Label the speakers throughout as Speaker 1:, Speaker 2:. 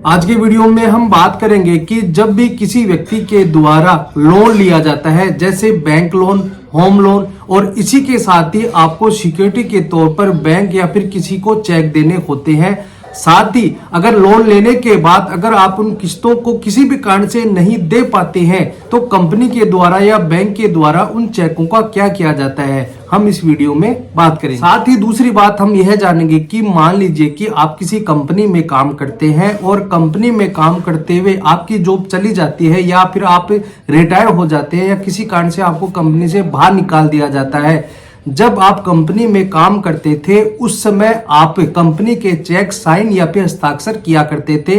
Speaker 1: आज के वीडियो में हम बात करेंगे कि जब भी किसी व्यक्ति के द्वारा लोन लिया जाता है, जैसे बैंक लोन, होम लोन, और इसी के साथ ही आपको सिक्योरिटी के तौर पर बैंक या फिर किसी को चेक देने होते हैं। साथ ही अगर लोन लेने के बाद अगर आप उन किस्तों को किसी भी कारण से नहीं दे पाते हैं तो कंपनी के द्वारा या बैंक के द्वारा उन चेकों का क्या किया जाता है, हम इस वीडियो में बात करेंगे। साथ ही दूसरी बात हम यह जानेंगे कि मान लीजिए कि आप किसी कंपनी में काम करते हैं और कंपनी में काम करते हुए आपकी जॉब चली जाती है या फिर आप रिटायर हो जाते हैं या किसी कारण से आपको कंपनी से बाहर निकाल दिया जाता है। जब आप कंपनी में काम करते थे उस समय आप कंपनी के चेक साइन या फिर हस्ताक्षर किया करते थे।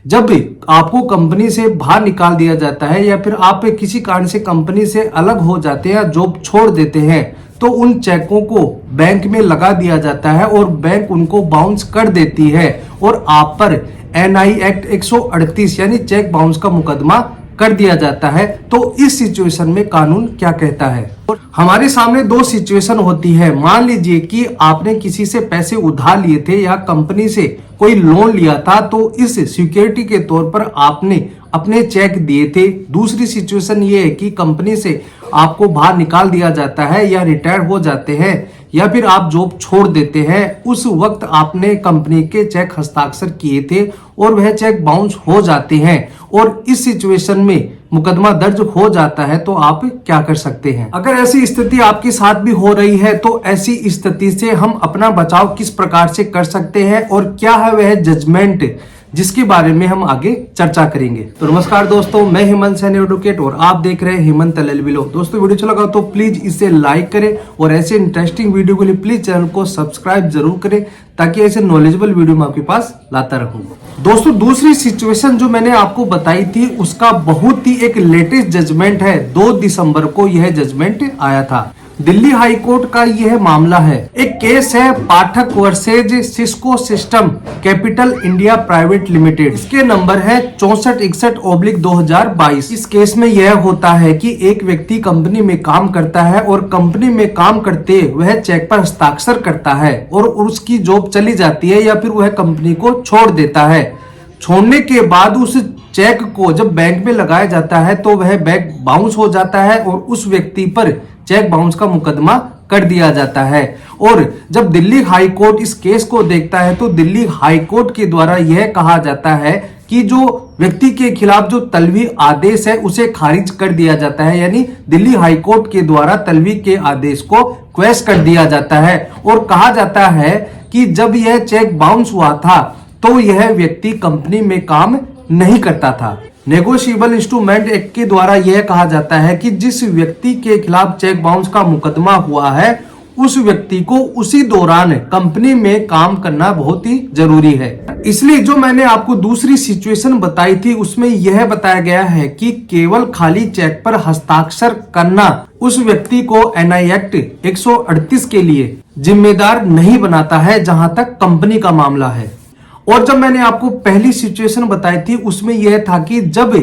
Speaker 1: जब आपको कंपनी से बाहर निकाल दिया जाता है या फिर आप किसी कारण से कंपनी से अलग हो जाते हैं या जॉब छोड़ देते हैं तो उन चेकों को बैंक में लगा दिया जाता है और बैंक उनको बाउंस कर देती है और आप पर NI एक्ट 138 यानी चेक बाउंस का मुकदमा कर दिया जाता है। तो इस सिचुएशन में कानून क्या कहता है? और हमारे सामने दो सिचुएशन होती है। मान लीजिए कि आपने किसी से पैसे उधार लिए थे या कंपनी से कोई लोन लिया था तो इस सिक्योरिटी के तौर पर आपने अपने चेक दिए थे। दूसरी सिचुएशन ये है कि कंपनी से आपको बाहर निकाल दिया जाता है या रिटायर हो जाते हैं या फिर आप जॉब छोड़ देते हैं। उस वक्त आपने कंपनी के चेक हस्ताक्षर किए थे और वह चेक बाउंस हो जाते हैं और इस सिचुएशन में मुकदमा दर्ज हो जाता है तो आप क्या कर सकते हैं? अगर ऐसी स्थिति आपके साथ भी हो रही है तो ऐसी स्थिति से हम अपना बचाव किस प्रकार से कर सकते हैं और क्या है वह जजमेंट, जिसके बारे में हम आगे चर्चा करेंगे। तो नमस्कार दोस्तों, मैं हेमंत सैनी एडवोकेट और आप देख रहे हैं हेमंत LLB लॉ। दोस्तों वीडियो अच्छा लगा तो प्लीज इसे लाइक करें और ऐसे इंटरेस्टिंग वीडियो के लिए प्लीज चैनल को सब्सक्राइब जरूर करें ताकि ऐसे नॉलेजेबल वीडियो मैं आपके पास लाता रहूं। दोस्तों दूसरी सिचुएशन जो मैंने आपको बताई थी उसका बहुत ही एक लेटेस्ट जजमेंट है। 2 दिसंबर को यह जजमेंट आया था। दिल्ली हाई कोर्ट का यह मामला है। एक केस है Pathak versus Cisco system capital India private limited. इसके नंबर है 6461/2022। इस केस में यह होता है कि एक व्यक्ति कंपनी में काम करता है और कंपनी में काम करते वह चेक पर हस्ताक्षर करता है और उसकी जॉब चली जाती है या फिर वह कंपनी को छोड़ देता है। छोड़ने के बाद उस चेक को जब बैंक में लगाया जाता है तो वह बैंक बाउंस हो जाता है और उस व्यक्ति पर चेक बाउंस का मुकदमा कर दिया जाता है। और जब दिल्ली हाई कोर्ट इस केस को देखता है तो दिल्ली हाई कोर्ट के द्वारा यह कहा जाता है कि जो व्यक्ति के खिलाफ जो तलबी आदेश है उसे खारिज कर दिया जाता है, यानी दिल्ली हाई कोर्ट के द्वारा तलबी के आदेश को क्वैश कर दिया जाता है और कहा जाता है कि जब यह चेक बाउंस हुआ था तो यह व्यक्ति कंपनी में काम नहीं करता था। नेगोशिएबल इंस्ट्रूमेंट एक्ट के द्वारा यह कहा जाता है कि जिस व्यक्ति के खिलाफ चेक बाउंस का मुकदमा हुआ है उस व्यक्ति को उसी दौरान कंपनी में काम करना बहुत ही जरूरी है। इसलिए जो मैंने आपको दूसरी सिचुएशन बताई थी उसमें यह बताया गया है कि केवल खाली चेक पर हस्ताक्षर करना उस व्यक्ति को NI एक्ट 138 के लिए जिम्मेदार नहीं बनाता है जहां तक कंपनी का मामला है। और जब मैंने आपको पहली सिचुएशन बताई थी उसमें यह था कि जब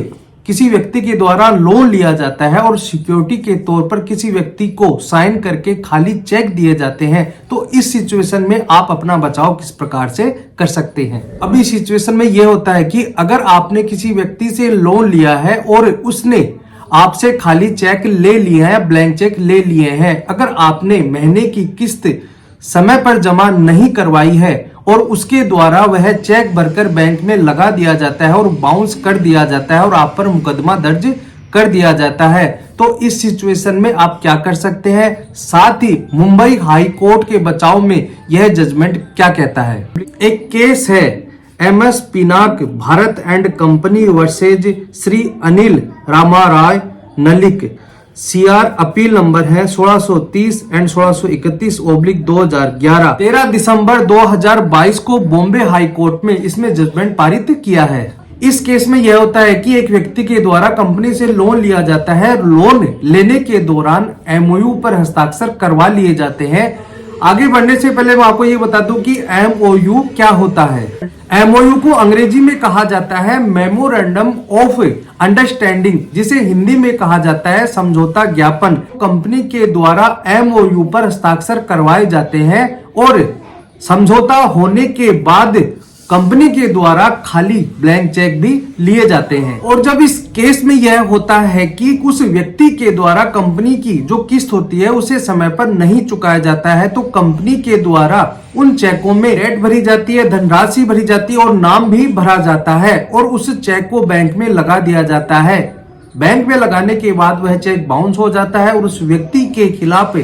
Speaker 1: किसी व्यक्ति के द्वारा लोन लिया जाता है और सिक्योरिटी के तौर पर किसी व्यक्ति को साइन करके खाली चेक दिए जाते हैं तो इस सिचुएशन में आप अपना बचाव किस प्रकार से कर सकते हैं। अभी सिचुएशन में यह होता है कि अगर आपने किसी व्यक्ति से लोन लिया है और उसने आपसे खाली चेक ले लिए हैं, ब्लैंक चेक ले लिए हैं, अगर आपने महीने की किस्त समय पर जमा नहीं करवाई है और उसके द्वारा वह चेक भरकर बैंक में लगा दिया जाता है और बाउंस कर दिया जाता है और आप पर मुकदमा दर्ज कर दिया जाता है तो इस सिचुएशन में आप क्या कर सकते हैं। साथ ही मुंबई हाई कोर्ट के बचाव में यह जजमेंट क्या कहता है। एक केस है MS Pinak Bharat and company versus Shri Anil Ramarai Nalik. CR appeal number है 1630 एंड 1631/2011। 13 दिसंबर 2022 को बॉम्बे हाई कोर्ट में इसमें जजमेंट पारित किया है। इस केस में यह होता है कि एक व्यक्ति के द्वारा कंपनी से लोन लिया जाता है। लोन लेने के दौरान MOU पर हस्ताक्षर करवा लिए जाते हैं। आगे बढ़ने से पहले मैं आपको ये बता दूं कि MOU क्या होता है। MOU को अंग्रेजी में कहा जाता है मेमोरेंडम ऑफ अंडरस्टैंडिंग, जिसे हिंदी में कहा जाता है समझौता ज्ञापन। कंपनी के द्वारा MOU पर हस्ताक्षर करवाए जाते हैं और समझौता होने के बाद कंपनी के द्वारा खाली ब्लैंक चेक भी लिए जाते हैं। और जब इस केस में यह होता है कि उस व्यक्ति के द्वारा कंपनी की जो किस्त होती है उसे समय पर नहीं चुकाया जाता है, तो कंपनी के द्वारा उन चेकों में रेट भरी जाती है, धनराशि भरी जाती है और नाम भी भरा जाता है और उस चेक को बैंक में लगा दिया जाता है। बैंक में लगाने के बाद वह चेक बाउंस हो जाता है और उस व्यक्ति के खिलाफ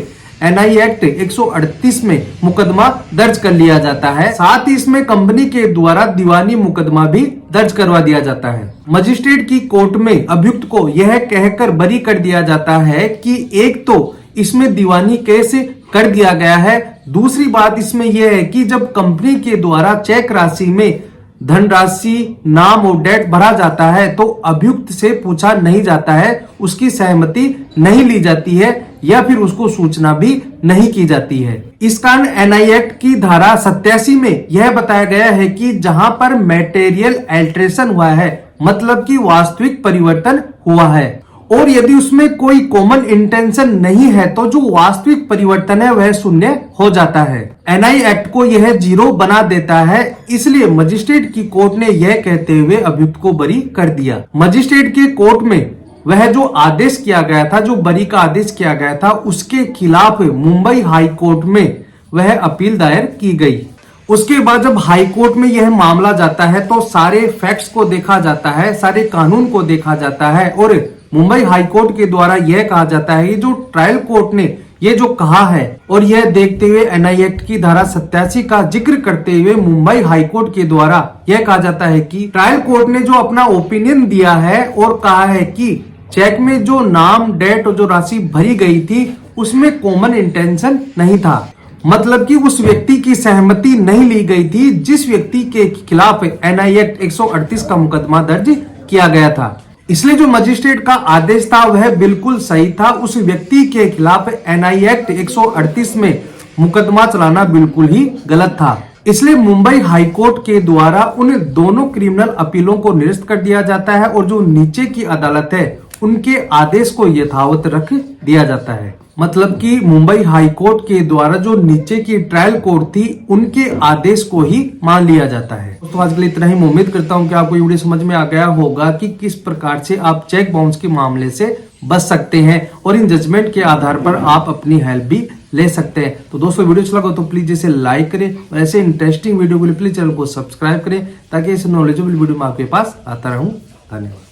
Speaker 1: एनआई एक्ट 138 में मुकदमा दर्ज कर लिया जाता है। साथ ही इसमें कंपनी के द्वारा दीवानी मुकदमा भी दर्ज करवा दिया जाता है। मजिस्ट्रेट की कोर्ट में अभियुक्त को यह कहकर बरी कर दिया जाता है कि एक तो इसमें दीवानी केस कर दिया गया है, दूसरी बात इसमें यह है कि जब कंपनी के द्वारा चेक राशि में धनराशि, नाम और डेट भरा जाता है तो अभियुक्त से पूछा नहीं जाता है, उसकी सहमति नहीं ली जाती है या फिर उसको सूचना भी नहीं की जाती है। इस कारण एनआई एक्ट की धारा 87 में यह बताया गया है कि जहां पर मैटेरियल अल्टरेशन हुआ है, मतलब कि वास्तविक परिवर्तन हुआ है, और यदि उसमें कोई कॉमन इंटेंशन नहीं है तो जो वास्तविक परिवर्तन है वह शून्य हो जाता है। एनआई एक्ट को यह 0 बना देता है, इसलिए मजिस्ट्रेट की कोर्ट ने यह कहते हुए अभियुक्त को बरी कर दिया। मजिस्ट्रेट के कोर्ट में वह जो आदेश किया गया था, जो बरी का आदेश किया गया था, उसके खिलाफ मुंबई हाई कोर्ट में वह अपील दायर की गई। उसके बाद जब हाई कोर्ट में यह मामला जाता है तो सारे फैक्ट्स को देखा जाता है, सारे कानून को देखा जाता है और मुंबई हाई कोर्ट के द्वारा यह कहा जाता है कि जो ट्रायल कोर्ट ने ये जो कहा है, और यह देखते हुए एनआई एक्ट की धारा 87 का जिक्र करते हुए मुंबई हाई कोर्ट के द्वारा यह कहा जाता है कि ट्रायल कोर्ट ने जो अपना ओपिनियन दिया है और कहा है कि चेक में जो नाम, डेट और जो राशि भरी गई थी उसमें कॉमन इंटेंशन नहीं था, मतलब कि उस व्यक्ति की सहमति नहीं ली गई थी जिस व्यक्ति के खिलाफ एनआई एक्ट 138 का मुकदमा दर्ज किया गया था। इसलिए जो मजिस्ट्रेट का आदेश था वह बिल्कुल सही था। उस व्यक्ति के खिलाफ एनआई एक्ट 138 में मुकदमा चलाना बिल्कुल ही गलत था। इसलिए मुंबई हाई कोर्ट के द्वारा उन दोनों क्रिमिनल अपीलों को निरस्त कर दिया जाता है और जो नीचे की अदालत है उनके आदेश को यथावत रख दिया जाता है। मतलब कि मुंबई हाई कोर्ट के द्वारा जो नीचे की ट्रायल कोर्ट थी उनके आदेश को ही मान लिया जाता है। तो आज के लिए इतना ही। मैं उम्मीद करता हूं कि आपको ये वीडियो समझ में आ गया होगा कि किस प्रकार से आप चेक बाउंस के मामले से बच सकते हैं और इन जजमेंट के आधार पर आप अपनी हेल्प भी ले सकते हैं। तो दोस्तों वीडियो अच्छा लगा तो प्लीज इसे लाइक करें और ऐसे इंटरेस्टिंग वीडियो के लिए प्लीज चैनल को सब्सक्राइब करें ताकि ऐसे नॉलेजेबल वीडियो मैं आपके पास आता रहूं। धन्यवाद।